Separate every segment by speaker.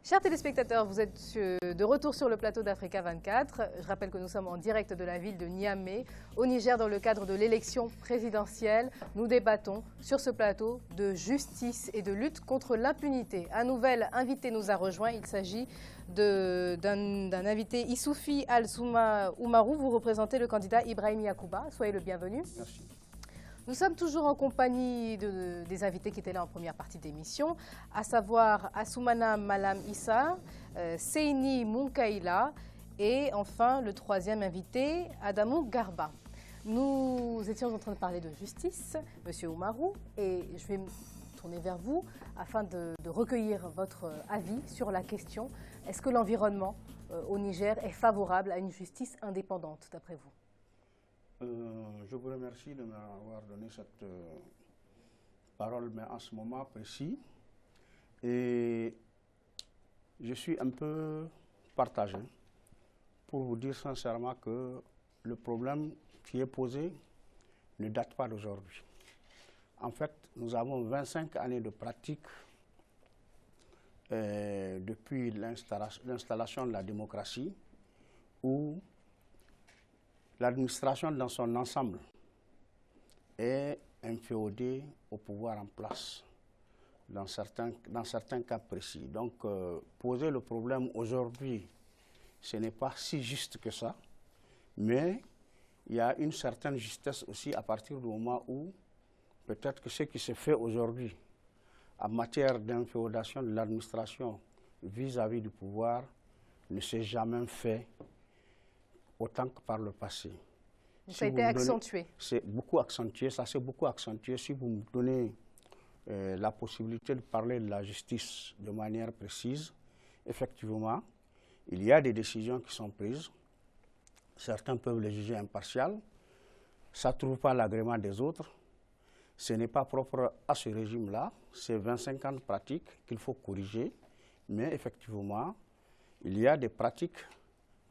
Speaker 1: Chers téléspectateurs, vous êtes de retour sur le plateau d'Africa 24. Je rappelle que nous sommes en direct de la ville de Niamey, au Niger, dans le cadre de l'élection présidentielle. Nous débattons sur ce plateau de justice et de lutte contre l'impunité. Un nouvel invité nous a rejoint. Il s'agit d'un invité, Issoufi Al-Souma Oumarou. Vous représentez le candidat Ibrahim Yacouba. Soyez le bienvenu. Merci. Nous sommes toujours en compagnie des invités qui étaient là en première partie d'émission, à savoir Assoumana Malam Issa, Seyni Munkaila et enfin le troisième invité, Adamou Garba. Nous étions en train de parler de justice, Monsieur Oumarou, et je vais me tourner vers vous afin de recueillir votre avis sur la question. Est-ce que l'environnement au Niger est favorable à une justice indépendante, d'après vous?
Speaker 2: Je vous remercie de m'avoir donné cette parole, mais en ce moment précis. Et je suis un peu partagé pour vous dire sincèrement que le problème qui est posé ne date pas d'aujourd'hui. En fait, nous avons 25 années de pratique depuis l'installation de la démocratie où l'administration dans son ensemble est inféodée au pouvoir en place dans certains cas précis. Donc, poser le problème aujourd'hui, ce n'est pas si juste que ça, mais il y a une certaine justesse aussi à partir du moment où peut-être que ce qui se fait aujourd'hui en matière d'inféodation de l'administration vis-à-vis du pouvoir ne s'est jamais fait autant que par le passé.
Speaker 1: Ça a été accentué.
Speaker 2: C'est beaucoup accentué, ça s'est beaucoup accentué. Si vous me donnez la possibilité de parler de la justice de manière précise, effectivement, il y a des décisions qui sont prises. Certains peuvent les juger impartiales. Ça ne trouve pas l'agrément des autres. Ce n'est pas propre à ce régime-là. C'est 25 ans de pratique qu'il faut corriger. Mais effectivement, il y a des pratiques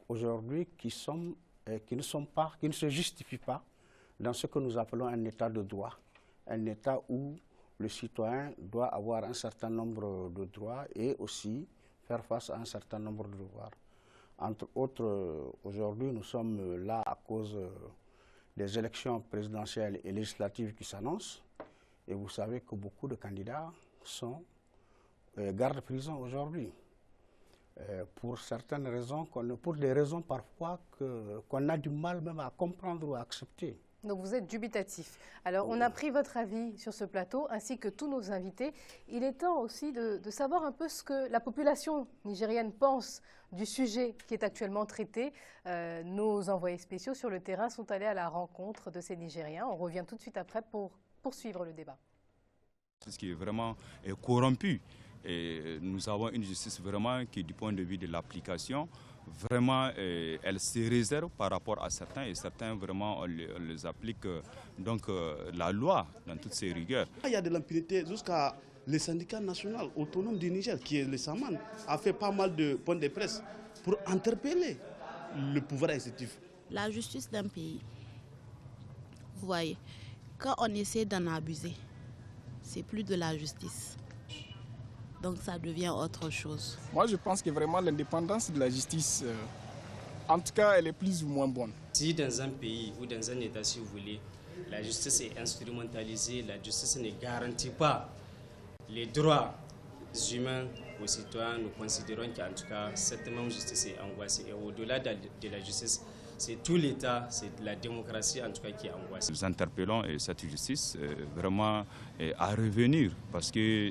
Speaker 2: aujourd'hui qui ne se justifient pas dans ce que nous appelons un état de droit. Un état où le citoyen doit avoir un certain nombre de droits et aussi faire face à un certain nombre de devoirs. Entre autres, aujourd'hui, nous sommes là à cause des élections présidentielles et législatives qui s'annoncent. Et vous savez que beaucoup de candidats sont garde-prison aujourd'hui. Pour certaines raisons, pour des raisons parfois qu'on a du mal même à comprendre ou à accepter.
Speaker 1: Donc vous êtes dubitatif. Alors on a pris votre avis sur ce plateau ainsi que tous nos invités. Il est temps aussi de savoir un peu ce que la population nigérienne pense du sujet qui est actuellement traité. Nos envoyés spéciaux sur le terrain sont allés à la rencontre de ces Nigériens. On revient tout de suite après pour poursuivre le débat.
Speaker 3: C'est ce qui est vraiment corrompu. Et nous avons une justice vraiment qui, du point de vue de l'application, vraiment, elle se réserve par rapport à certains, et certains, vraiment, on les applique donc la loi dans toutes ses rigueurs.
Speaker 4: Il y a de l'impunité jusqu'à le syndicat national autonome du Niger, qui est le SAMAN, a fait pas mal de points de presse pour interpeller le pouvoir exécutif.
Speaker 5: La justice d'un pays, vous voyez, quand on essaie d'en abuser, c'est plus de la justice. Donc ça devient autre chose.
Speaker 6: Moi je pense que vraiment l'indépendance de la justice, en tout cas elle est plus ou moins bonne.
Speaker 7: Si dans un pays ou dans un état, si vous voulez, la justice est instrumentalisée, la justice ne garantit pas les droits humains aux citoyens, nous considérons qu'en tout cas cette même justice est angoissée. Et au-delà de la justice, c'est tout l'État, c'est la démocratie en tout cas qui est angoissée.
Speaker 3: Nous interpellons cette justice vraiment à revenir parce que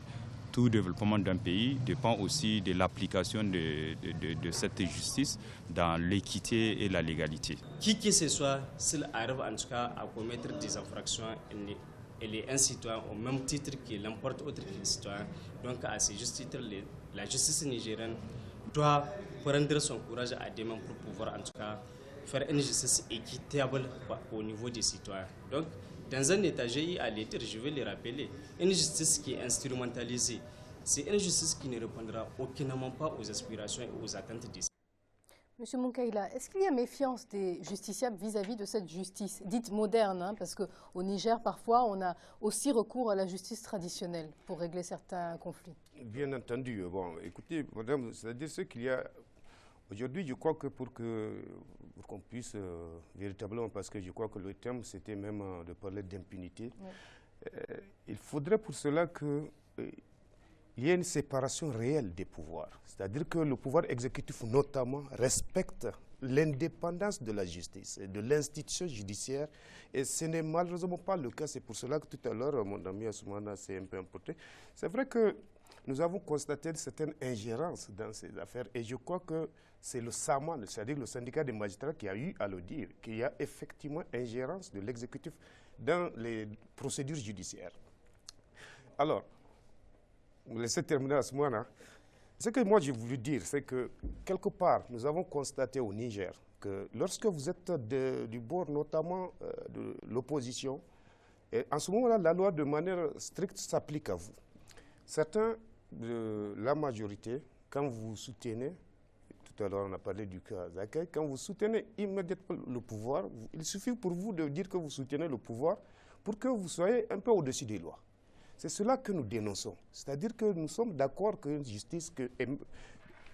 Speaker 3: tout développement d'un pays dépend aussi de l'application de cette justice dans l'équité et la légalité.
Speaker 7: Qui que ce soit, s'il arrive en tout cas à commettre des infractions, elle est un citoyen au même titre que n'importe autre citoyen. Donc à ce juste titre, la justice nigérienne doit prendre son courage à deux mains pour pouvoir en tout cas faire une justice équitable au niveau des citoyens. Donc, dans un état, j'ai eu à l'éther, je vais le rappeler, une justice qui est instrumentalisée, c'est une justice qui ne répondra aucunement pas aux aspirations et aux attentes des citoyens.
Speaker 1: Monsieur Munkaila, est-ce qu'il y a méfiance des justiciables vis-à-vis de cette justice dite moderne, hein, parce qu'au Niger, parfois, on a aussi recours à la justice traditionnelle pour régler certains conflits?
Speaker 8: Bien entendu. Bon, écoutez, madame, c'est-à-dire ce qu'il y a aujourd'hui, je crois que pour qu'on puisse véritablement, parce que je crois que le thème, c'était même de parler d'impunité, il faudrait pour cela que il y ait une séparation réelle des pouvoirs. C'est-à-dire que le pouvoir exécutif, notamment, respecte l'indépendance de la justice et de l'institution judiciaire. Et ce n'est malheureusement pas le cas. C'est pour cela que tout à l'heure, mon ami Assoumana s'est un peu importé. C'est vrai que nous avons constaté une certaine ingérence dans ces affaires. Et je crois que c'est le SAMAN, c'est-à-dire le syndicat des magistrats, qui a eu à le dire, qu'il y a effectivement ingérence de l'exécutif dans les procédures judiciaires. Alors, vous laissez terminer à ce moment-là. Ce que moi je voulais dire, c'est que quelque part, nous avons constaté au Niger que lorsque vous êtes du bord notamment de l'opposition, en ce moment-là, la loi de manière stricte s'applique à vous. Certains de la majorité, quand vous soutenez, tout à l'heure on a parlé du cas Zakaï, quand vous soutenez immédiatement le pouvoir, il suffit pour vous de dire que vous soutenez le pouvoir pour que vous soyez un peu au-dessus des lois. C'est cela que nous dénonçons. C'est-à-dire que nous sommes d'accord qu'une justice, que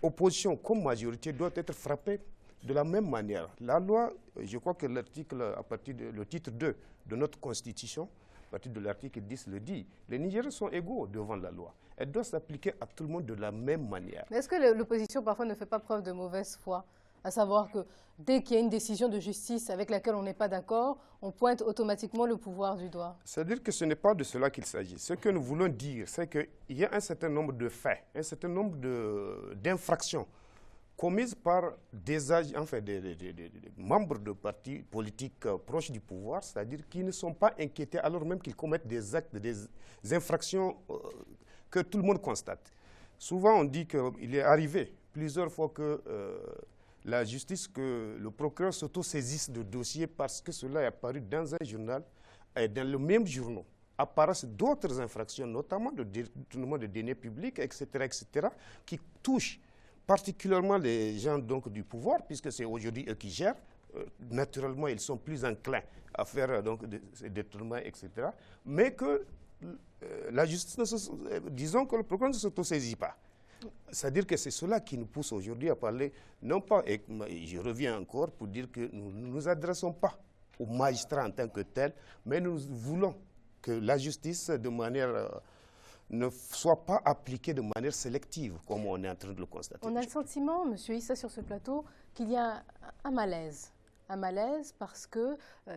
Speaker 8: opposition comme majorité doit être frappée de la même manière. La loi, je crois que l'article, à partir du titre 2 de notre Constitution, à partir de l'article 10 le dit, les Nigériens sont égaux devant la loi. Elle doit s'appliquer à tout le monde de la même manière.
Speaker 1: Mais est-ce que l'opposition parfois ne fait pas preuve de mauvaise foi? À savoir que dès qu'il y a une décision de justice avec laquelle on n'est pas d'accord, on pointe automatiquement le pouvoir du doigt.
Speaker 8: C'est-à-dire que ce n'est pas de cela qu'il s'agit. Ce que nous voulons dire, c'est qu'il y a un certain nombre de faits, un certain nombre d'infractions commises par des membres de partis politiques proches du pouvoir, c'est-à-dire qui ne sont pas inquiétés alors même qu'ils commettent des actes, des infractions que tout le monde constate. Souvent, on dit qu'il est arrivé plusieurs fois que la justice, que le procureur s'auto-saisisse de dossiers parce que cela est apparu dans un journal et dans le même journal apparaissent d'autres infractions, notamment de détournement de deniers publics, etc., qui touchent particulièrement les gens donc, du pouvoir, puisque c'est aujourd'hui eux qui gèrent. Naturellement, ils sont plus enclins à faire donc, ces détournements, etc. Mais que la justice, disons que le procureur ne s'auto-saisit pas. C'est-à-dire que c'est cela qui nous pousse aujourd'hui à parler, non pas, et je reviens encore pour dire que nous ne nous adressons pas aux magistrats en tant que tels, mais nous voulons que la justice de manière ne soit pas appliquée de manière sélective, comme on est en train de le constater.
Speaker 1: On a le sentiment, M. Issa, sur ce plateau, qu'il y a un malaise. Un malaise parce que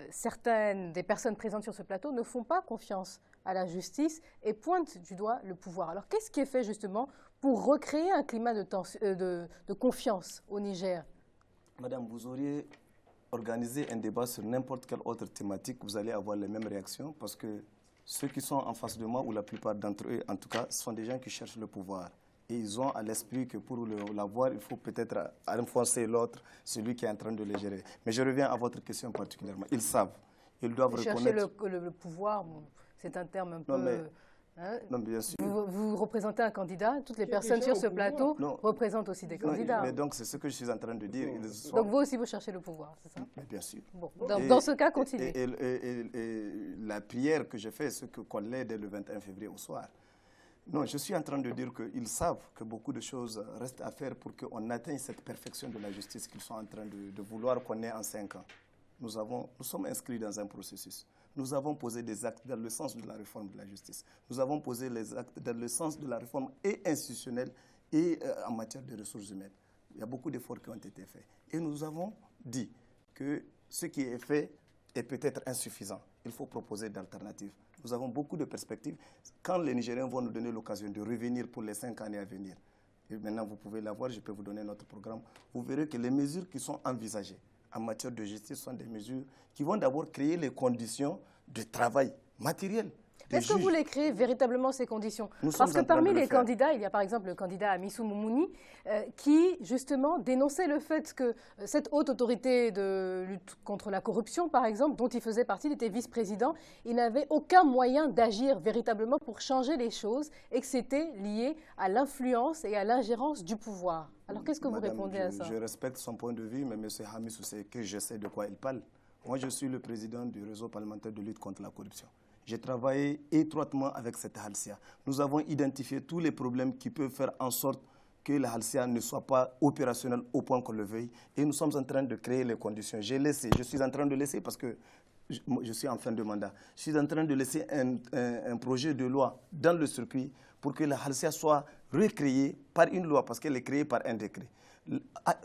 Speaker 1: certaines des personnes présentes sur ce plateau ne font pas confiance à la justice et pointent du doigt le pouvoir. Alors, qu'est-ce qui est fait justement pour recréer un climat de confiance au Niger?
Speaker 9: Madame, vous auriez organisé un débat sur n'importe quelle autre thématique, vous allez avoir les mêmes réactions parce que ceux qui sont en face de moi, ou la plupart d'entre eux, en tout cas, sont des gens qui cherchent le pouvoir. Et ils ont à l'esprit que pour l'avoir, il faut peut-être enfoncer l'autre, celui qui est en train de le gérer. Mais je reviens à votre question particulièrement. Ils savent, ils doivent reconnaître...
Speaker 1: Chercher le pouvoir, bon, c'est un terme un peu...
Speaker 9: Non, bien sûr.
Speaker 1: Vous représentez un candidat, toutes les personnes sur ce plateau représentent aussi des candidats.
Speaker 9: Mais donc, c'est ce que je suis en train de dire.
Speaker 1: Donc vous aussi, vous cherchez le pouvoir, c'est ça?
Speaker 9: Bien sûr.
Speaker 1: Bon, dans ce cas, continuez.
Speaker 9: Et la prière que j'ai faite, c'est qu'on l'ait dès le 21 février au soir. Non, je suis en train de dire qu'ils savent que beaucoup de choses restent à faire pour qu'on atteigne cette perfection de la justice qu'ils sont en train de vouloir qu'on ait en 5 ans. Nous sommes inscrits dans un processus. Nous avons posé des actes dans le sens de la réforme de la justice. Nous avons posé les actes dans le sens de la réforme et institutionnelle et en matière de ressources humaines. Il y a beaucoup d'efforts qui ont été faits. Et nous avons dit que ce qui est fait est peut-être insuffisant. Il faut proposer d'alternatives. Nous avons beaucoup de perspectives. Quand les Nigériens vont nous donner l'occasion de revenir pour les 5 années à venir, et maintenant vous pouvez l'avoir, je peux vous donner notre programme, vous verrez que les mesures qui sont envisagées en matière de justice sont des mesures qui vont d'abord créer les conditions de travail matériel
Speaker 1: Est-ce que vous voulez créer véritablement ces conditions? Parce que parmi les candidats, il y a par exemple le candidat Amissou Moumouni qui justement dénonçait le fait que cette haute autorité de lutte contre la corruption, par exemple, dont il faisait partie, il était vice-président, il n'avait aucun moyen d'agir véritablement pour changer les choses et que c'était lié à l'influence et à l'ingérence du pouvoir. Alors qu'est-ce que vous répondez à ça?
Speaker 9: Je respecte son point de vue, mais M. Hamissou sait que je sais de quoi il parle. Moi, je suis le président du réseau parlementaire de lutte contre la corruption. J'ai travaillé étroitement avec cette Halcia. Nous avons identifié tous les problèmes qui peuvent faire en sorte que la Halcia ne soit pas opérationnelle au point qu'on le veuille. Et nous sommes en train de créer les conditions. Je suis en train de laisser, parce que je suis en fin de mandat, je suis en train de laisser un projet de loi dans le circuit pour que la Halcia soit recréée par une loi, parce qu'elle est créée par un décret.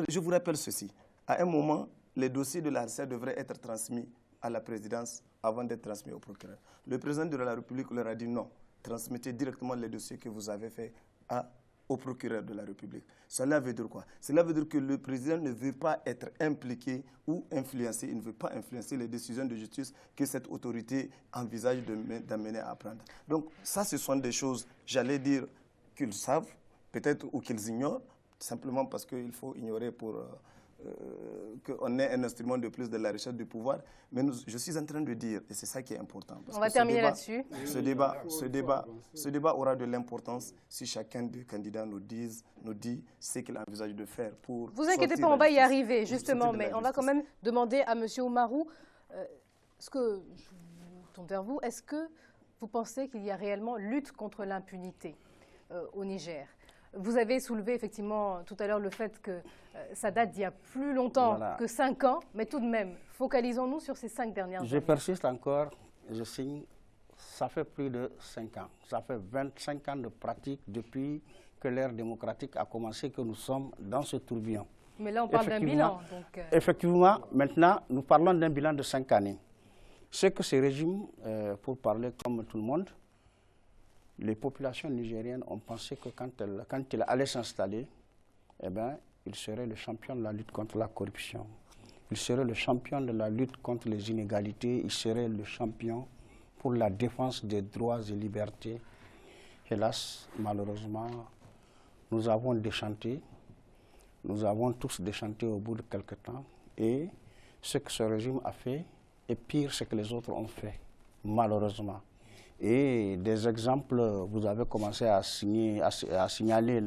Speaker 9: Je vous rappelle ceci. À un moment, les dossiers de la Halcia devraient être transmis à la présidence avant d'être transmis au procureur. Le président de la République leur a dit non, transmettez directement les dossiers que vous avez faits au procureur de la République. Cela veut dire quoi? Cela veut dire que le président ne veut pas être impliqué ou influencer, il ne veut pas influencer les décisions de justice que cette autorité envisage d'amener à prendre. Donc ça, ce sont des choses, j'allais dire, qu'ils savent, peut-être, ou qu'ils ignorent, simplement parce qu'il faut ignorer pour qu'on ait un instrument de plus de la recherche du pouvoir. Mais je suis en train de dire, et c'est ça qui est important. Parce
Speaker 1: on va terminer là-dessus.
Speaker 9: Ce débat aura de l'importance si chacun des candidats nous dit ce qu'il envisage de faire pour...
Speaker 1: Vous inquiétez pas, on va y arriver, justement, mais on va quand même demander à M. Oumarou, ce que je vous tourne vers vous, est-ce que vous pensez qu'il y a réellement lutte contre l'impunité au Niger? Vous avez soulevé effectivement tout à l'heure le fait que ça date d'il y a plus longtemps que 5 ans, mais tout de même, focalisons-nous sur ces 5 dernières années.
Speaker 2: Je persiste encore, je signe, ça fait plus de 5 ans. Ça fait 25 ans de pratique depuis que l'ère démocratique a commencé, que nous sommes dans ce tourbillon.
Speaker 1: Mais là, on parle d'un bilan. Donc,
Speaker 2: Effectivement, maintenant, nous parlons d'un bilan de 5 années. C'est que ce régime, pour parler comme tout le monde, les populations nigériennes ont pensé que quand il allait s'installer, eh ben, il serait le champion de la lutte contre la corruption. Il serait le champion de la lutte contre les inégalités. Il serait le champion pour la défense des droits et libertés. Hélas, malheureusement, nous avons déchanté. Nous avons tous déchanté au bout de quelque temps. Et ce que ce régime a fait est pire ce que les autres ont fait, malheureusement. Et des exemples, vous avez commencé à signaler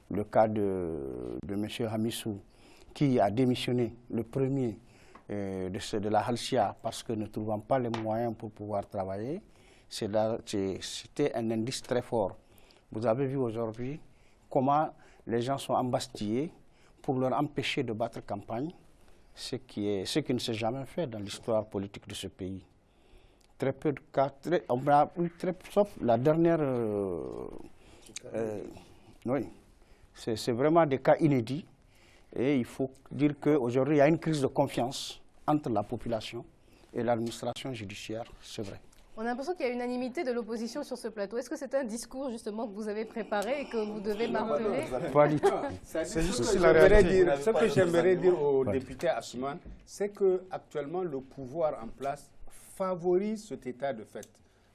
Speaker 2: le cas de M. Hamissou, qui a démissionné, le premier de la Halcia, parce que ne trouvant pas les moyens pour pouvoir travailler. C'était un indice très fort. Vous avez vu aujourd'hui comment les gens sont embastillés pour leur empêcher de battre campagne, ce qui ne s'est jamais fait dans l'histoire politique de ce pays. Très peu de cas, on a eu sauf la dernière, oui, c'est vraiment des cas inédits. Et il faut dire qu'aujourd'hui, il y a une crise de confiance entre la population et l'administration judiciaire, c'est vrai.
Speaker 1: On a l'impression qu'il y a unanimité de l'opposition sur ce plateau. Est-ce que c'est un discours justement que vous avez préparé et que vous devez marteler?
Speaker 2: Pas du tout.
Speaker 10: C'est juste ce que j'aimerais dire au député Assouman, c'est qu'actuellement le pouvoir en place favorise cet état de fait.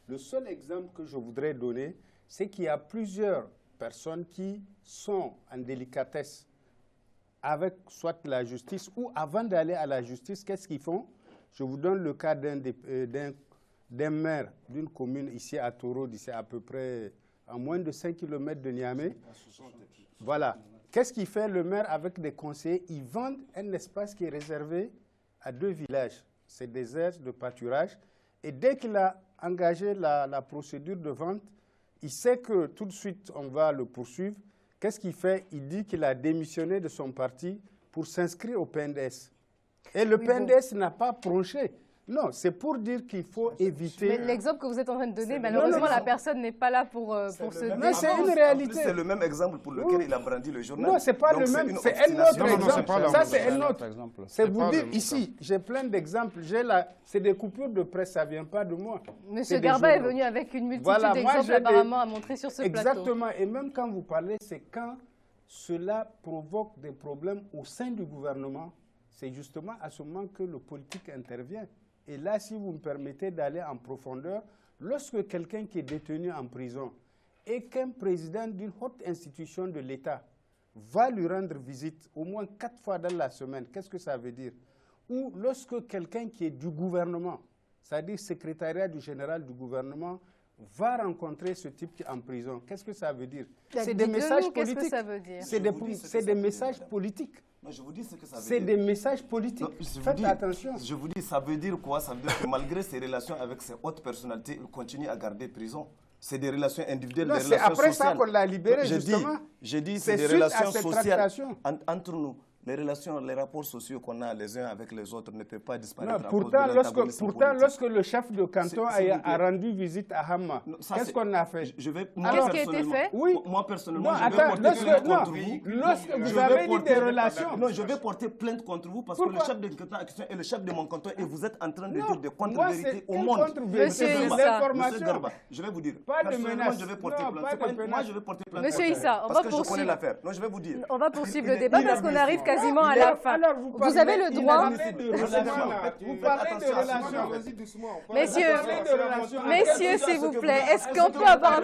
Speaker 10: Le seul exemple que je voudrais donner, c'est qu'il y a plusieurs personnes qui sont en délicatesse avec soit la justice ou avant d'aller à la justice, qu'est-ce qu'ils font? Je vous donne le cas d'un maire d'une commune ici à Toro, d'ici à peu près à moins de 5 km de Niamey. Voilà. Qu'est-ce qu'il fait le maire avec des conseillers? Ils vendent un espace qui est réservé à 2 villages. C'est des aires de pâturage. Et dès qu'il a engagé la procédure de vente, il sait que tout de suite, on va le poursuivre. Qu'est-ce qu'il fait? Il dit qu'il a démissionné de son parti pour s'inscrire au PNDS. Et le PNDS n'a pas bronché. Non, c'est pour dire qu'il faut éviter...
Speaker 1: Mais l'exemple que vous êtes en train de donner, malheureusement, la personne n'est pas là pour se défendre.
Speaker 10: Mais c'est une réalité.
Speaker 9: C'est le même exemple pour lequel il a brandi le journal.
Speaker 10: Non, c'est pas le même, c'est un autre exemple. Ça, c'est un autre exemple. C'est vous dire, ici, j'ai plein d'exemples. C'est des coupures de presse, ça ne vient pas de moi.
Speaker 1: Monsieur Garba est venu avec une multitude d'exemples apparemment à montrer sur ce plateau.
Speaker 10: Exactement, et même quand vous parlez, c'est quand cela provoque des problèmes au sein du gouvernement, c'est justement à ce moment que le politique intervient. Et là, si vous me permettez d'aller en profondeur, lorsque quelqu'un qui est détenu en prison et qu'un président d'une haute institution de l'État va lui rendre visite au moins 4 fois dans la semaine, qu'est-ce que ça veut dire? Ou lorsque quelqu'un qui est du gouvernement, c'est-à-dire secrétariat du général du gouvernement, va rencontrer ce type qui est en prison, qu'est-ce que ça veut dire? C'est des messages politiques. Qu'est-ce que ça veut dire? C'est des messages politiques.
Speaker 9: Non, je vous dis ce que ça veut dire.
Speaker 10: C'est des messages politiques. Faites attention.
Speaker 9: Je vous dis, ça veut dire quoi? Ça veut dire que malgré ses relations avec ces hautes personnalités, il continue à garder prison. C'est des relations individuelles,
Speaker 10: non,
Speaker 9: des relations sociales.
Speaker 10: C'est après ça qu'on l'a libéré, justement.
Speaker 9: J'ai dit, c'est des relations sociales entre nous. Les relations, les rapports sociaux qu'on a les uns avec les autres ne peuvent pas disparaître.
Speaker 10: Non, pourtant, lorsque le chef de canton a rendu visite à Hamma, qu'est-ce qu'on a fait?
Speaker 1: Qu'est-ce qui a été fait?
Speaker 9: Oui. Moi, personnellement, je vais porter plainte contre vous.
Speaker 10: Lorsque vous avez dit des relations...
Speaker 9: Non, je vais porter plainte contre vous parce que le chef de canton est le chef de mon canton et vous êtes en train de dire des contre-vérités au monde.
Speaker 1: Monsieur Issa,
Speaker 9: je vais vous dire.
Speaker 10: Pas de menace.
Speaker 9: Je vais porter plainte. Moi, je vais porter plainte.
Speaker 1: Monsieur Issa, on va poursuivre.
Speaker 9: Parce que je connais l'affaire. Non, je vais vous dire.
Speaker 1: On va poursuivre le débat parce qu'on arrive quasiment à la fin.
Speaker 10: Alors,
Speaker 1: vous avez le droit.
Speaker 10: Vous parlez de relations.
Speaker 1: Messieurs, s'il vous plaît, est-ce qu'on peut avoir...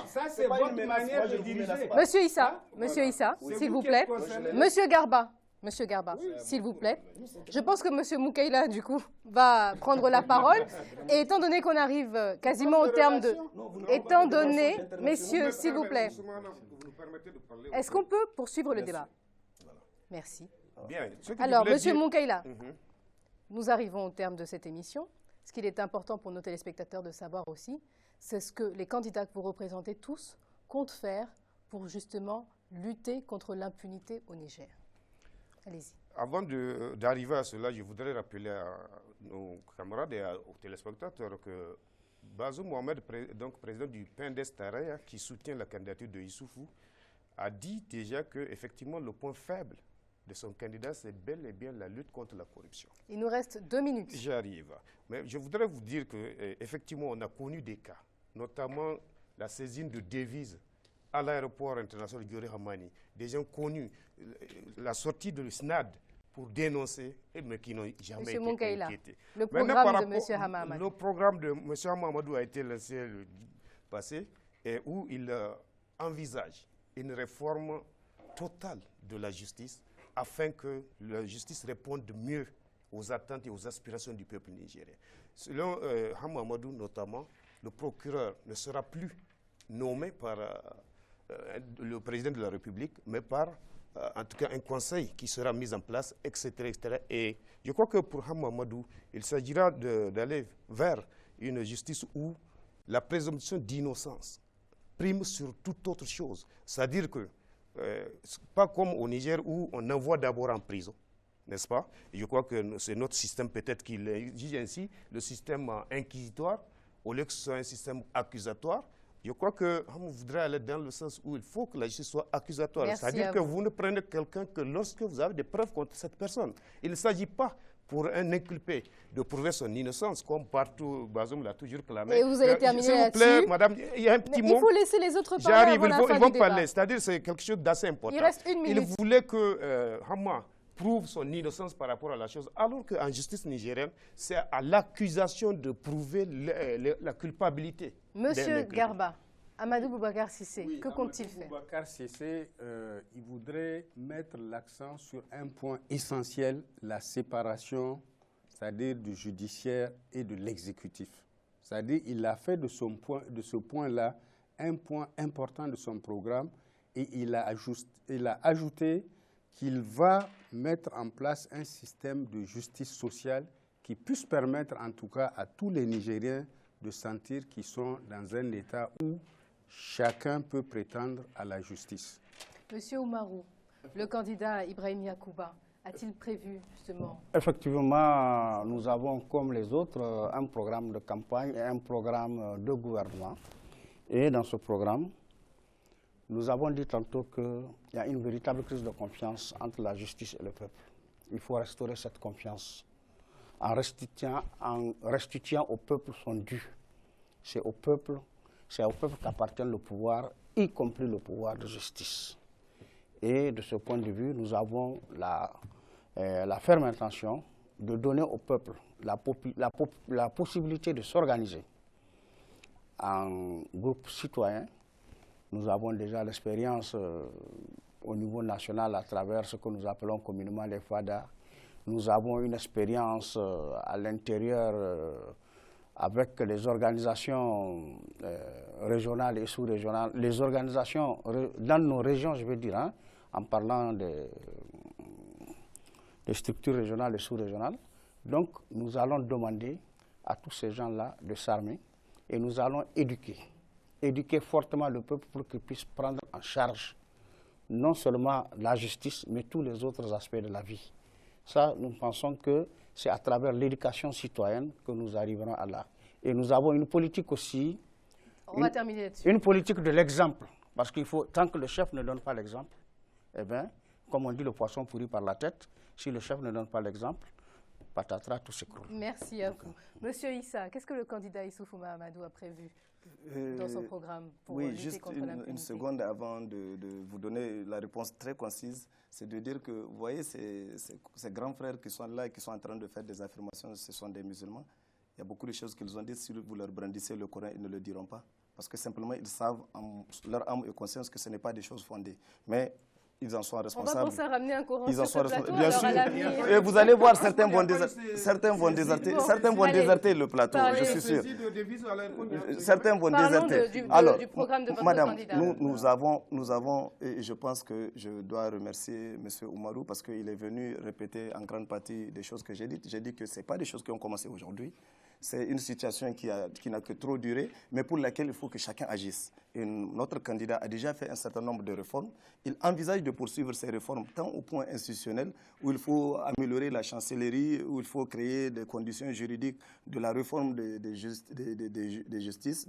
Speaker 10: Ça, c'est votre manière de diriger.
Speaker 1: Monsieur Issa, s'il vous plaît. Monsieur Garba, s'il vous plaît. Je pense que Monsieur Moukaila, du coup, va prendre la parole. Et étant donné qu'on arrive quasiment au terme de... Étant donné, messieurs, s'il vous plaît. Est-ce qu'on peut poursuivre le débat? Merci.
Speaker 8: Bien.
Speaker 1: Alors, Monsieur Moukaila, nous arrivons au terme de cette émission. Ce qu'il est important pour nos téléspectateurs de savoir aussi, c'est ce que les candidats que vous représentez tous comptent faire pour justement lutter contre l'impunité au Niger. Allez-y.
Speaker 8: Avant d'arriver à cela, je voudrais rappeler à nos camarades et aux téléspectateurs que Bazoum Mohamed, donc président du PNDS Taraya, qui soutient la candidature de Issoufou, a dit déjà que effectivement le point faible de son candidat, c'est bel et bien la lutte contre la corruption.
Speaker 1: Il nous reste 2 minutes.
Speaker 8: J'arrive. Mais je voudrais vous dire qu'effectivement, on a connu des cas, notamment la saisine de devises à l'aéroport international de Dioré Hamani. Des gens connus, la sortie de SNAD pour dénoncer, mais qui n'ont jamais été inquiétés.
Speaker 1: Le programme de M. Hama.
Speaker 8: Le programme de M. Hama a été lancé le passé, et où il envisage une réforme totale de la justice, afin que la justice réponde mieux aux attentes et aux aspirations du peuple nigérien. Selon Hamamadou notamment, le procureur ne sera plus nommé par le président de la République, mais par en tout cas un conseil qui sera mis en place, etc., etc. Et je crois que pour Hamamadou, il s'agira d'aller vers une justice où la présomption d'innocence prime sur toute autre chose. C'est-à-dire que pas comme au Niger où on envoie d'abord en prison, n'est-ce pas? Et je crois que c'est notre système peut-être qui l'exige ainsi, le système inquisitoire, au lieu que ce soit un système accusatoire. Je crois qu'on voudrait aller dans le sens où il faut que la justice soit accusatoire. C'est-à-dire que vous ne prenez quelqu'un que lorsque vous avez des preuves contre cette personne. Il ne s'agit pas pour un inculpé de prouver son innocence, comme partout, Bazoum l'a toujours clamé.
Speaker 1: Et vous allez terminer là-dessus.
Speaker 8: S'il vous plaît, madame, il y a un petit mot.
Speaker 1: Il faut laisser les autres parler.
Speaker 8: J'arrive, ils vont parler. C'est-à-dire c'est quelque chose d'assez important.
Speaker 1: Il reste 1 minute.
Speaker 8: Il voulait que Hama prouve son innocence par rapport à la chose, alors qu'en justice nigérienne, c'est à l'accusation de prouver la culpabilité.
Speaker 1: Monsieur Garba, Amadou Boubacar Cissé, que compte-t-il faire?
Speaker 10: Boubacar Cissé, il voudrait mettre l'accent sur un point essentiel, la séparation, c'est-à-dire du judiciaire et de l'exécutif. C'est-à-dire qu'il a fait de ce point-là un point important de son programme et il a ajouté qu'il va mettre en place un système de justice sociale qui puisse permettre en tout cas à tous les Nigériens de sentir qu'ils sont dans un état où chacun peut prétendre à la justice.
Speaker 1: Monsieur Oumarou, le candidat Ibrahim Yacouba, a-t-il prévu justement?
Speaker 2: Effectivement, nous avons comme les autres un programme de campagne et un programme de gouvernement. Et dans ce programme, nous avons dit tantôt qu'il y a une véritable crise de confiance entre la justice et le peuple. Il faut restaurer cette confiance en restituant au peuple son dû. C'est au peuple qu'appartient le pouvoir, y compris le pouvoir de justice. Et de ce point de vue, nous avons la ferme intention de donner au peuple la possibilité de s'organiser en groupe citoyen. Nous avons déjà l'expérience au niveau national à travers ce que nous appelons communément les FADA. Nous avons une expérience à l'intérieur avec les organisations régionales et sous-régionales, les organisations dans nos régions, je veux dire, hein, en parlant des structures régionales et sous-régionales. Donc, nous allons demander à tous ces gens-là de s'armer et nous allons éduquer fortement le peuple pour qu'il puisse prendre en charge non seulement la justice, mais tous les autres aspects de la vie. Ça, nous pensons que c'est à travers l'éducation citoyenne que nous arriverons à là. Et nous avons une politique aussi,
Speaker 1: on va terminer là-dessus.
Speaker 2: Une politique de l'exemple. Parce qu'il faut, tant que le chef ne donne pas l'exemple, eh bien, comme on dit, le poisson pourrit par la tête. Si le chef ne donne pas l'exemple, patatras, tout s'écroule.
Speaker 1: Merci à vous. Monsieur Issa, qu'est-ce que le candidat Issoufou Mahamadou a prévu dans son programme pour lutter
Speaker 9: juste
Speaker 1: contre l'impunité?
Speaker 9: Une seconde avant de vous donner la réponse très concise, c'est de dire que, vous voyez, ces grands frères qui sont là et qui sont en train de faire des affirmations, ce sont des musulmans. Il y a beaucoup de choses qu'ils ont dites, si vous leur brandissez le Coran, ils ne le diront pas. Parce que simplement, ils savent en leur âme et conscience que ce n'est pas des choses fondées. Mais ils en sont responsables.
Speaker 1: On va penser à ramener un Coran
Speaker 9: ils en
Speaker 1: sur
Speaker 9: sont
Speaker 1: ce plateau,
Speaker 9: bien sûr.
Speaker 1: Et
Speaker 9: vous allez voir, certains vont déserter le plateau, je suis sûr. Certains vont déserter. Alors,
Speaker 1: du programme de votre
Speaker 9: madame,
Speaker 1: candidat.
Speaker 9: nous avons, et je pense que je dois remercier M. Oumarou parce qu'il est venu répéter en grande partie des choses que j'ai dites. J'ai dit que ce n'est pas des choses qui ont commencé aujourd'hui. C'est une situation qui n'a que trop duré, mais pour laquelle il faut que chacun agisse. Et notre candidat a déjà fait un certain nombre de réformes. Il envisage de poursuivre ces réformes tant au point institutionnel, où il faut améliorer la chancellerie, où il faut créer des conditions juridiques de la réforme des justices.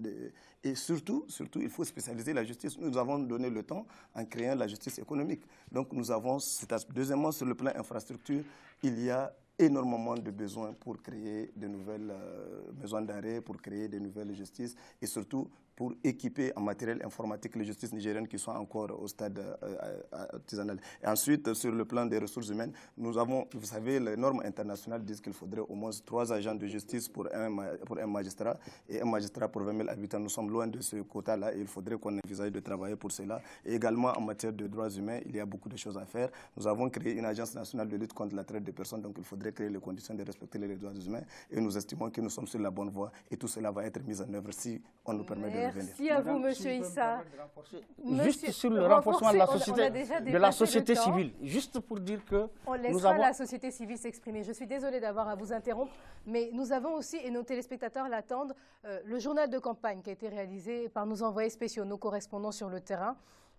Speaker 9: Et surtout, il faut spécialiser la justice. Nous avons donné le temps en créant la justice économique. Donc nous avons cet aspect. Deuxièmement, sur le plan infrastructure, il y a énormément de besoins pour créer de nouvelles maisons d'arrêt, pour créer de nouvelles justices et surtout pour équiper en matériel informatique les justices nigériennes qui sont encore au stade artisanal. Et ensuite, sur le plan des ressources humaines, nous avons, vous savez, les normes internationales disent qu'il faudrait au moins 3 agents de justice pour un magistrat et un magistrat pour 20 000 habitants. Nous sommes loin de ce quota-là et il faudrait qu'on envisage de travailler pour cela. Et également, en matière de droits humains, il y a beaucoup de choses à faire. Nous avons créé une agence nationale de lutte contre la traite des personnes, donc il faudrait créer les conditions de respecter les droits humains et nous estimons que nous sommes sur la bonne voie et tout cela va être mis en œuvre si on nous permet de revenir.
Speaker 1: Merci à vous, Monsieur Issa.
Speaker 2: Juste sur le renforcement de la société civile, juste pour dire que
Speaker 1: on laissera la société civile s'exprimer. Je suis désolée d'avoir à vous interrompre, mais nous avons aussi, et nos téléspectateurs l'attendent, le journal de campagne qui a été réalisé par nos envoyés spéciaux, nos correspondants sur le terrain,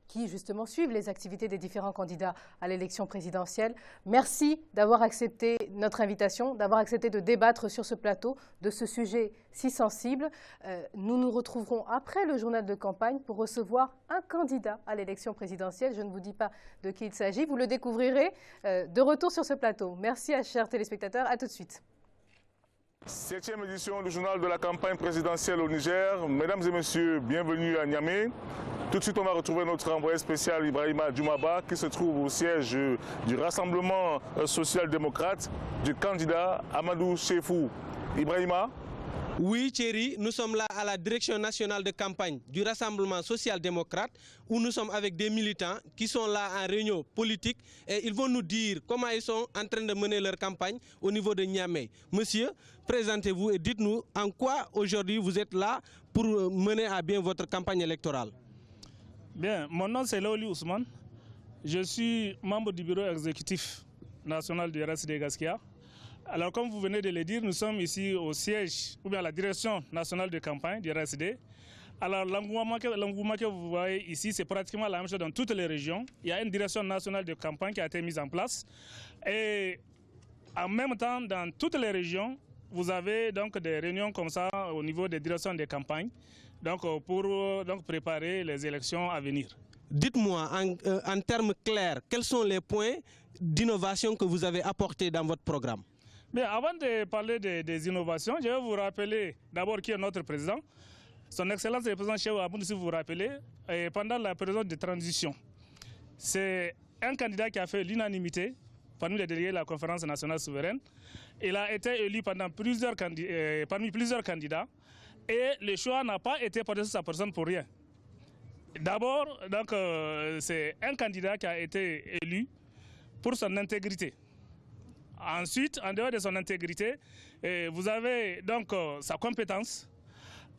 Speaker 1: qui justement suivent les activités des différents candidats à l'élection présidentielle. Merci d'avoir accepté notre invitation, d'avoir accepté de débattre sur ce plateau de ce sujet si sensible. Nous nous retrouverons après le journal de campagne pour recevoir un candidat à l'élection présidentielle. Je ne vous dis pas de qui il s'agit, vous le découvrirez de retour sur ce plateau. Merci à chers téléspectateurs, à tout de suite.
Speaker 11: 7e édition du journal de la campagne présidentielle au Niger. Mesdames et messieurs, bienvenue à Niamey. Tout de suite, on va retrouver notre envoyé spécial Ibrahima Djoumaba qui se trouve au siège du Rassemblement social-démocrate du candidat Amadou Chefou. Ibrahima.
Speaker 12: Oui, Thierry, nous sommes là à la direction nationale de campagne du Rassemblement social-démocrate où nous sommes avec des militants qui sont là en réunion politique et ils vont nous dire comment ils sont en train de mener leur campagne au niveau de Niamey. Monsieur, présentez-vous et dites-nous en quoi aujourd'hui vous êtes là pour mener à bien votre campagne électorale.
Speaker 11: Bien, mon nom c'est Laoli Ousmane. Je suis membre du bureau exécutif national du RSD Gaskia. Alors, comme vous venez de le dire, nous sommes ici au siège, ou bien à la direction nationale de campagne du RSD. Alors, l'engouement que vous voyez ici, c'est pratiquement la même chose dans toutes les régions. Il y a une direction nationale de campagne qui a été mise en place. Et en même temps, dans toutes les régions, vous avez donc des réunions comme ça au niveau des directions de campagne, donc pour préparer les élections à venir.
Speaker 12: Dites-moi en termes clairs, quels sont les points d'innovation que vous avez apportés dans votre programme?
Speaker 11: Bien, avant de parler des innovations, je vais vous rappeler d'abord qui est notre président. Son Excellence le président Cheikh Abdou, si vous vous rappelez, pendant la période de transition. C'est un candidat qui a fait l'unanimité parmi les délégués de la conférence nationale souveraine. Il a été élu parmi plusieurs candidats. Et le choix n'a pas été porté sur sa personne pour rien. D'abord, c'est un candidat qui a été élu pour son intégrité. Ensuite, en dehors de son intégrité, vous avez donc sa compétence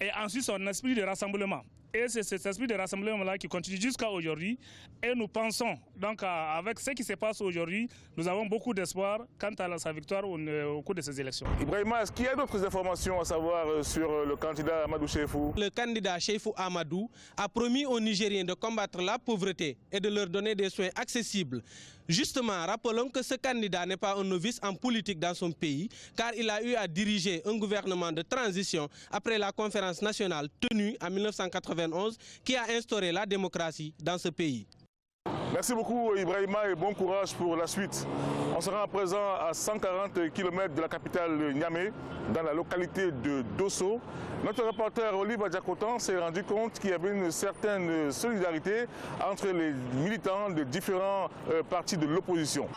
Speaker 11: et ensuite son esprit de rassemblement. Et c'est cet esprit de rassemblement-là qui continue jusqu'à aujourd'hui. Et nous pensons, donc avec ce qui se passe aujourd'hui, nous avons beaucoup d'espoir quant à sa victoire au cours de ces élections.
Speaker 13: Ibrahima, est-ce qu'il y a d'autres informations à savoir sur le candidat Amadou Cheifour?
Speaker 12: Le candidat Cheifour Amadou a promis aux Nigériens de combattre la pauvreté et de leur donner des soins accessibles. Justement, rappelons que ce candidat n'est pas un novice en politique dans son pays, car il a eu à diriger un gouvernement de transition après la conférence nationale tenue en 1991 qui a instauré la démocratie dans ce pays.
Speaker 13: Merci beaucoup Ibrahima et bon courage pour la suite. On sera à présent à 140 km de la capitale Niamey, dans la localité de Dosso. Notre reporter Olive Diakotan s'est rendu compte qu'il y avait une certaine solidarité entre les militants de différents partis de l'opposition.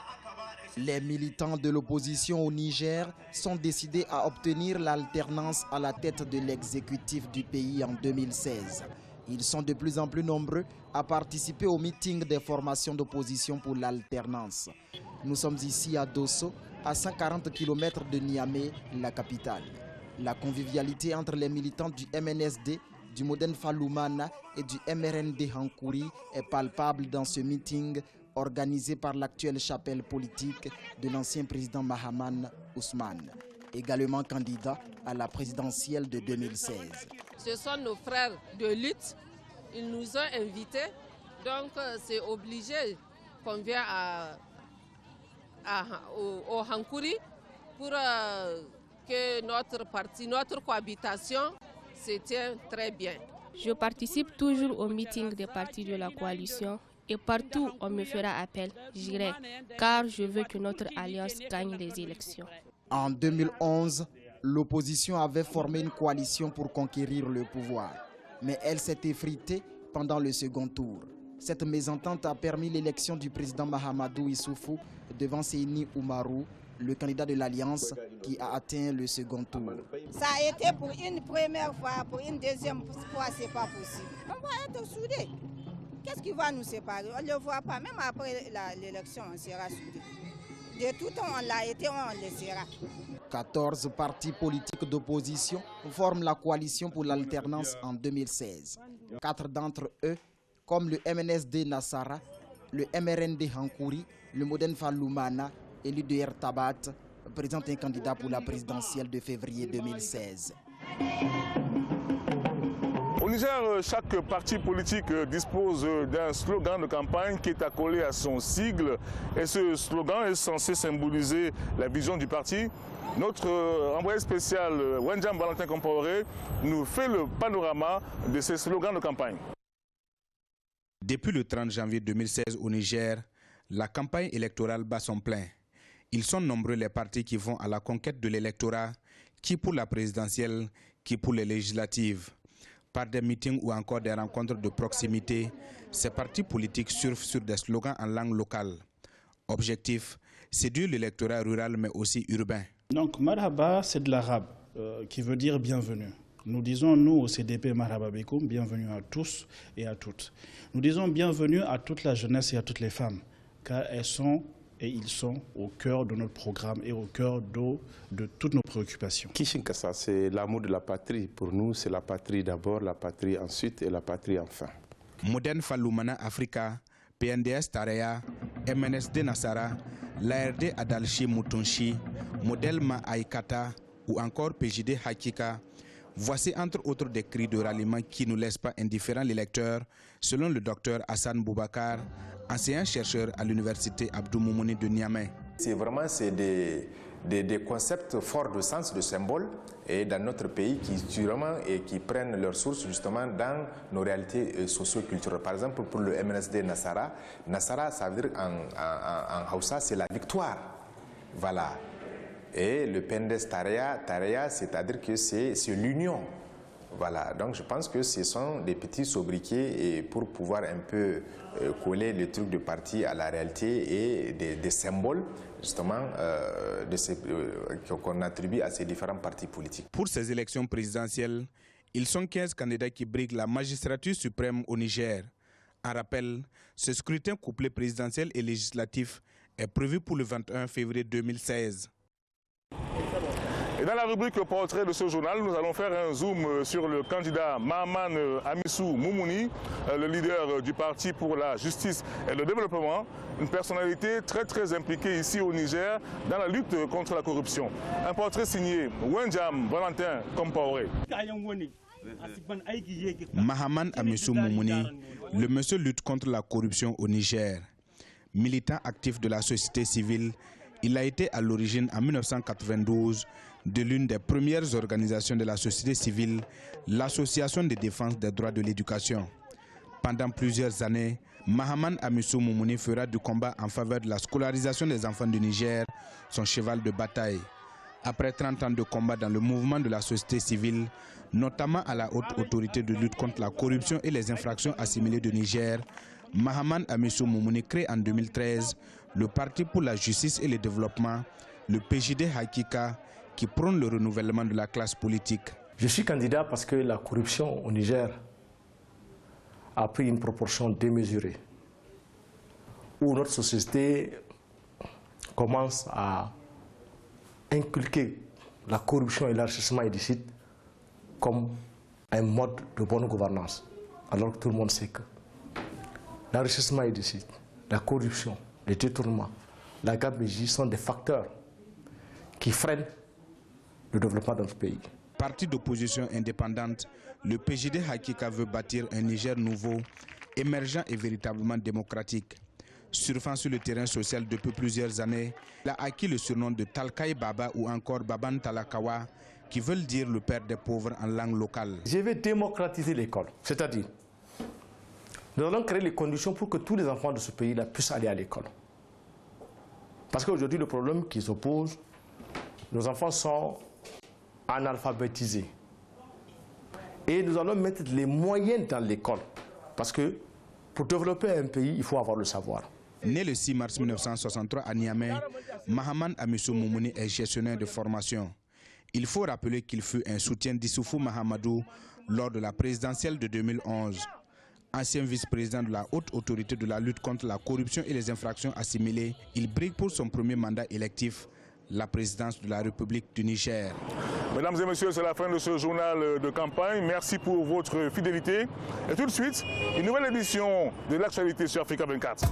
Speaker 14: Les militants de l'opposition au Niger sont décidés à obtenir l'alternance à la tête de l'exécutif du pays en 2016. Ils sont de plus en plus nombreux à participer au meeting des formations d'opposition pour l'alternance. Nous sommes ici à Dosso, à 140 km de Niamey, la capitale. La convivialité entre les militants du MNSD, du Modern Falloumana et du MRND Hankouri est palpable dans ce meeting organisé par l'actuelle chapelle politique de l'ancien président Mahaman Ousmane, également candidat à la présidentielle de 2016.
Speaker 15: Ce sont nos frères de lutte, ils nous ont invités, donc c'est obligé qu'on vienne au Hankouri pour que notre parti, notre cohabitation se tienne très bien.
Speaker 16: Je participe toujours au meeting des partis de la coalition et partout où on me fera appel, j'irai, car je veux que notre alliance gagne les élections.
Speaker 14: En 2011, l'opposition avait formé une coalition pour conquérir le pouvoir. Mais elle s'est effritée pendant le second tour. Cette mésentente a permis l'élection du président Mahamadou Issoufou devant Seyni Oumarou, le candidat de l'Alliance qui a atteint le second tour.
Speaker 17: Ça a été pour une première fois, pour une deuxième fois, ce n'est pas possible. On va être soudés. Qu'est-ce qui va nous séparer? On ne le voit pas. Même après l'élection, on sera soudés. De tout temps, on l'a été, on le sera.
Speaker 14: 14 partis politiques d'opposition forment la coalition pour l'alternance en 2016. 4 d'entre eux, comme le MNSD Nassara, le MRND Hankouri, le Modern Falloumana et l'UDR Tabat, présentent un candidat pour la présidentielle de février 2016.
Speaker 13: Au Niger, chaque parti politique dispose d'un slogan de campagne qui est accolé à son sigle. Et ce slogan est censé symboliser la vision du parti. Notre envoyé spécial, Wenjam Valentin Compaoré, nous fait le panorama de ces slogans de campagne.
Speaker 18: Depuis le 30 janvier 2016 au Niger, la campagne électorale bat son plein. Ils sont nombreux les partis qui vont à la conquête de l'électorat, qui pour la présidentielle, qui pour les législatives. Par des meetings ou encore des rencontres de proximité, ces partis politiques surfent sur des slogans en langue locale. Objectif, séduire l'électorat rural mais aussi urbain.
Speaker 19: Donc Marhaba, c'est de l'arabe, qui veut dire bienvenue. Nous disons, nous, au CDP Marhaba Bekoum, bienvenue à tous et à toutes. Nous disons bienvenue à toute la jeunesse et à toutes les femmes, car elles sont et ils sont au cœur de notre programme et au cœur de toutes nos préoccupations.
Speaker 20: Kishinkasa, c'est l'amour de la patrie. Pour nous, c'est la patrie d'abord, la patrie ensuite et la patrie enfin.
Speaker 18: Modern Falloumana Africa, PNDS Tareya, MNSD Nassara, l'ARD Adalchi Moutonchi, Modelma Aikata ou encore PJD Hakika. Voici entre autres des cris de ralliement qui ne laissent pas indifférents les lecteurs, selon le docteur Hassan Boubacar, enseignant-chercheur à l'université Abdou Moumouni de Niamey.
Speaker 21: C'est vraiment des concepts forts de sens, de symboles, et dans notre pays qui prennent leur source justement dans nos réalités socio-culturelles. Par exemple, pour le MNSD Nassara, Nassara, ça veut dire en Hausa, c'est la victoire. Voilà. Et le PNDS Tareya, c'est-à-dire que c'est l'union. Voilà, donc je pense que ce sont des petits sobriquets et pour pouvoir un peu coller le truc de parti à la réalité et des symboles justement qu'on attribue à ces différents partis politiques.
Speaker 18: Pour ces élections présidentielles, Ils sont 15 candidats qui briguent la magistrature suprême au Niger. En rappel, ce scrutin couplé présidentiel et législatif est prévu pour le 21 février 2016.
Speaker 13: Et dans la rubrique portrait de ce journal, nous allons faire un zoom sur le candidat Mahaman Amissou Moumouni, le leader du Parti pour la justice et le développement, une personnalité très impliquée ici au Niger dans la lutte contre la corruption. Un portrait signé Wenjam Valentin Compaoré.
Speaker 18: Mahaman Amissou Moumouni, le monsieur lutte contre la corruption au Niger. Militant actif de la société civile, il a été à l'origine en 1992 de l'une des premières organisations de la société civile, l'Association de défense des droits de l'éducation. Pendant plusieurs années, Mahaman Amissou Moumouni fera du combat en faveur de la scolarisation des enfants du Niger son cheval de bataille. Après 30 ans de combat dans le mouvement de la société civile, notamment à la haute autorité de lutte contre la corruption et les infractions assimilées du Niger, Mahaman Amissou Moumouni crée en 2013 le Parti pour la justice et le développement, le PJD Hakika, qui prône le renouvellement de la classe politique.
Speaker 4: Je suis candidat parce que la corruption au Niger a pris une proportion démesurée, où notre société commence à inculquer la corruption et l'enrichissement illicite comme un mode de bonne gouvernance, alors que tout le monde sait que l'enrichissement illicite, la corruption, les détournements, la gabegie sont des facteurs qui freinent le développement de notre pays.
Speaker 18: Parti d'opposition indépendante, le PJD Hakika veut bâtir un Niger nouveau, émergent et véritablement démocratique. Surfant sur le terrain social depuis plusieurs années, il a acquis le surnom de Talkaï Baba ou encore Baban Talakawa, qui veulent dire le père des pauvres en langue locale.
Speaker 4: Je vais démocratiser l'école, c'est-à-dire nous allons créer les conditions pour que tous les enfants de ce pays-là puissent aller à l'école. Parce qu'aujourd'hui, le problème qui se pose, nos enfants sont analphabétisés. Et nous allons mettre les moyens dans l'école. Parce que pour développer un pays, il faut avoir le savoir.
Speaker 18: Né le 6 mars 1963 à Niamey, Mahaman Amissou Moumouni est gestionnaire de formation. Il faut rappeler qu'il fut un soutien d'Issoufou Mahamadou lors de la présidentielle de 2011. Ancien vice-président de la haute autorité de la lutte contre la corruption et les infractions assimilées, il brigue pour son premier mandat électif la présidence de la République du Niger.
Speaker 13: Mesdames et messieurs, c'est la fin de ce journal de campagne. Merci pour votre fidélité. Et tout de suite, une nouvelle édition de l'actualité sur Africa 24.